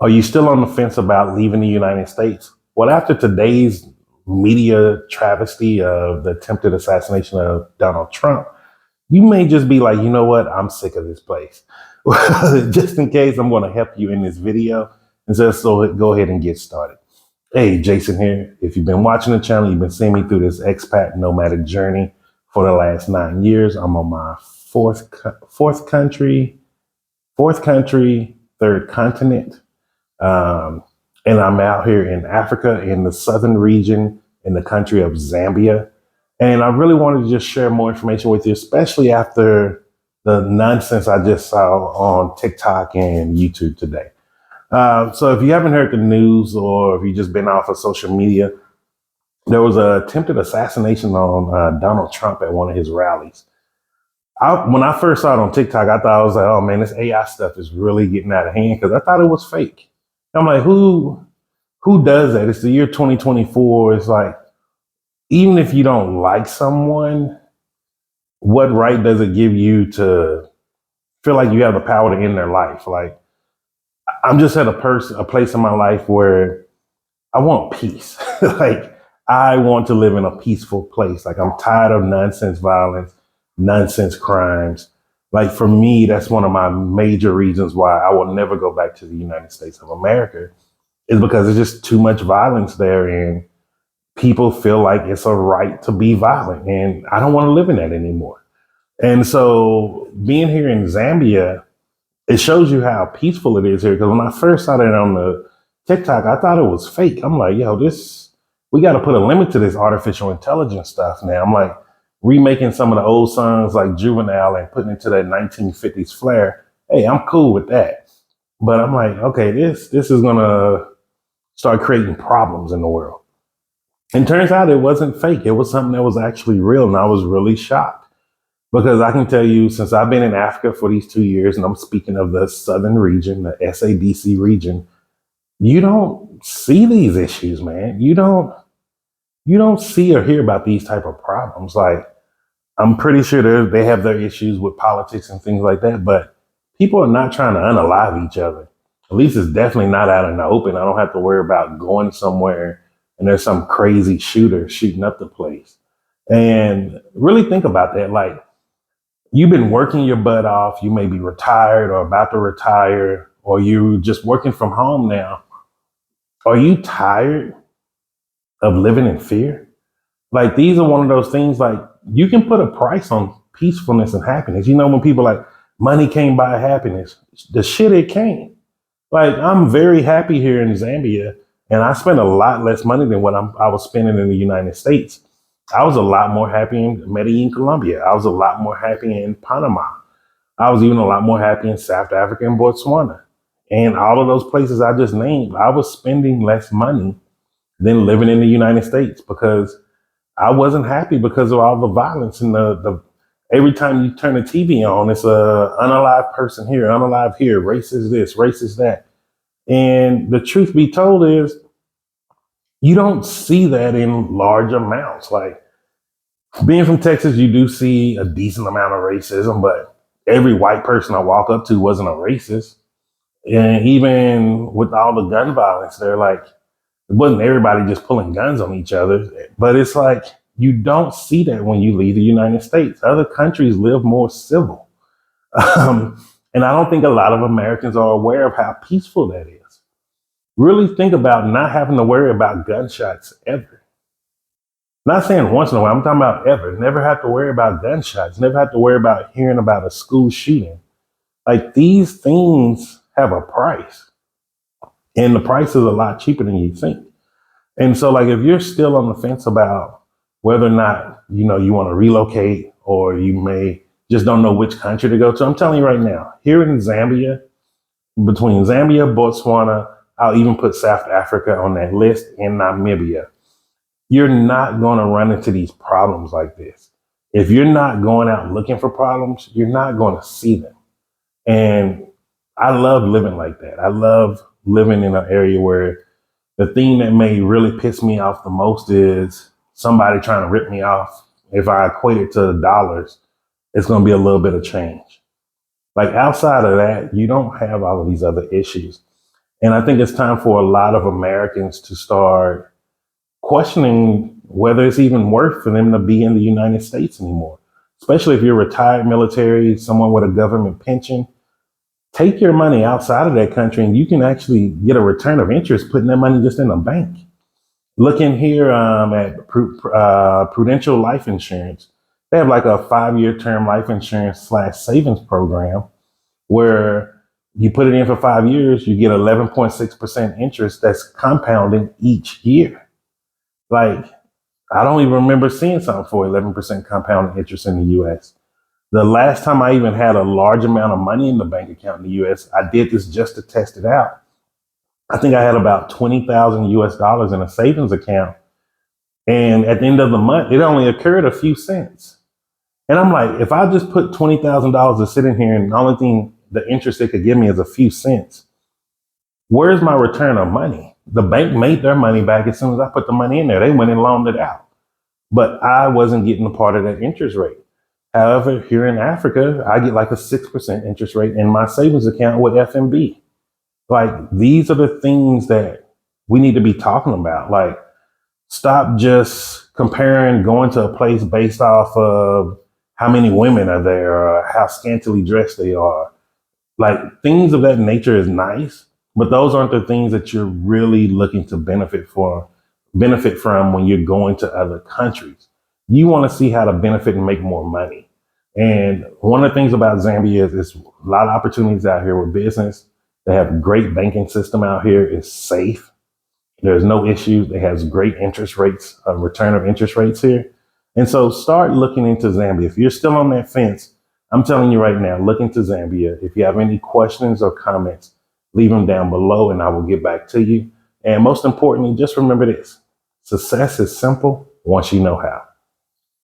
Are you still on the fence about leaving the United States? Well, after today's media travesty of the attempted assassination of Donald Trump, you may just be like, you know what? I'm sick of this place. Just in case, I'm going to help you in this video. And so go ahead and get started. Hey, Jason here. If you've been watching the channel, you've been seeing me through this expat nomadic journey for the last 9 years. I'm on my fourth country, third continent. Um, and I'm out here in Africa, in the southern region, in the country of Zambia. And I really wanted to just share more information with you, especially after the nonsense I just saw on TikTok and YouTube today. So if you haven't heard the news or if you've just been off of social media, there was an attempted assassination on Donald Trump at one of his rallies. When I first saw it on TikTok, I thought I was like, oh man, this AI stuff is really getting out of hand because I thought it was fake. I'm like, who does that? It's the year 2024. It's like, even if you don't like someone, what right does it give you to feel like you have the power to end their life? Like, I'm just at a place in my life where I want peace. Like, I want to live in a peaceful place. Like, I'm tired of nonsense violence, nonsense crimes. Like, for me, that's one of my major reasons why I will never go back to the United States of America, is because there's just too much violence there and people feel like it's a right to be violent. And I don't want to live in that anymore. And so being here in Zambia, it shows you how peaceful it is here. Because when I first saw that on the TikTok, I thought it was fake. I'm like, yo, we got to put a limit to this artificial intelligence stuff now. I'm like, remaking some of the old songs like Juvenile and putting it to that 1950s flair. Hey, I'm cool with that. But I'm like, okay, this is going to start creating problems in the world. And turns out it wasn't fake. It was something that was actually real. And I was really shocked. Because I can tell you, since I've been in Africa for these 2 years, and I'm speaking of the southern region, the SADC region, you don't see these issues, man. You don't see or hear about these type of problems. Like, I'm pretty sure they have their issues with politics and things like that, but people are not trying to unalive each other. At least it's definitely not out in the open. I don't have to worry about going somewhere and there's some crazy shooter shooting up the place. And really think about that. Like, you've been working your butt off. You may be retired or about to retire, or you just working from home now. Are you tired of living in fear? Like, these are one of those things, like, you can put a price on peacefulness and happiness. You know, when people like, money can't buy happiness, the shit it can't. Like, I'm very happy here in Zambia, and I spend a lot less money than what I was spending in the United States. I was a lot more happy in Medellin, Colombia. I was a lot more happy in Panama. I was even a lot more happy in South Africa and Botswana. And all of those places I just named, I was spending less money than living in the United States because I wasn't happy because of all the violence and the every time you turn the TV on, it's a unalive person here, unalive here, racist this, racist that. And the truth be told is, you don't see that in large amounts. Like, being from Texas, you do see a decent amount of racism, but every white person I walk up to wasn't a racist. And even with all the gun violence, they're like, it wasn't everybody just pulling guns on each other. But it's like, you don't see that when you leave the United States. Other countries live more civil. And I don't think a lot of Americans are aware of how peaceful that is. Really think about not having to worry about gunshots ever. Not saying once in a while, I'm talking about ever. Never have to worry about gunshots, never have to worry about hearing about a school shooting. Like, these things have a price, and the price is a lot cheaper than you think. And so, like, if you're still on the fence about whether or not, you want to relocate, or you may just don't know which country to go to, I'm telling you right now, here in Zambia, between Zambia, Botswana, I'll even put South Africa on that list, and Namibia, you're not going to run into these problems like this. If you're not going out looking for problems, you're not going to see them. And I love living like that. I love living in an area where the thing that may really piss me off the most is somebody trying to rip me off. If I equate it to dollars, it's going to be a little bit of change. Like, outside of that, you don't have all of these other issues. And I think it's time for a lot of Americans to start questioning whether it's even worth for them to be in the United States anymore. Especially if you're retired military, someone with a government pension, take your money outside of that country and you can actually get a return of interest putting that money just in a bank. Look in here at Prudential Life Insurance. They have like a 5-year term life insurance slash savings program where you put it in for 5 years, you get 11.6% interest that's compounding each year. Like, I don't even remember seeing something for 11% compounding interest in the US. The last time I even had a large amount of money in the bank account in the US, I did this just to test it out. I think I had about 20,000 US dollars in a savings account. And at the end of the month, it only occurred a few cents. And I'm like, if I just put $20,000 to sit in here and the only thing, the interest they could give me is a few cents, where's my return of money? The bank made their money back as soon as I put the money in there. They went and loaned it out. But I wasn't getting a part of that interest rate. However, here in Africa, I get like a 6% interest rate in my savings account with FNB. Like, these are the things that we need to be talking about. Like, stop just comparing going to a place based off of how many women are there or how scantily dressed they are. Like, things of that nature is nice, but those aren't the things that you're really looking to benefit from when you're going to other countries. You want to see how to benefit and make more money. And one of the things about Zambia is a lot of opportunities out here with business. They have great banking system out here. It's safe. There's no issues. It has great interest rates, return of interest rates here. And so start looking into Zambia. If you're still on that fence, I'm telling you right now, look into Zambia. If you have any questions or comments, leave them down below and I will get back to you. And most importantly, just remember this: success is simple once you know how.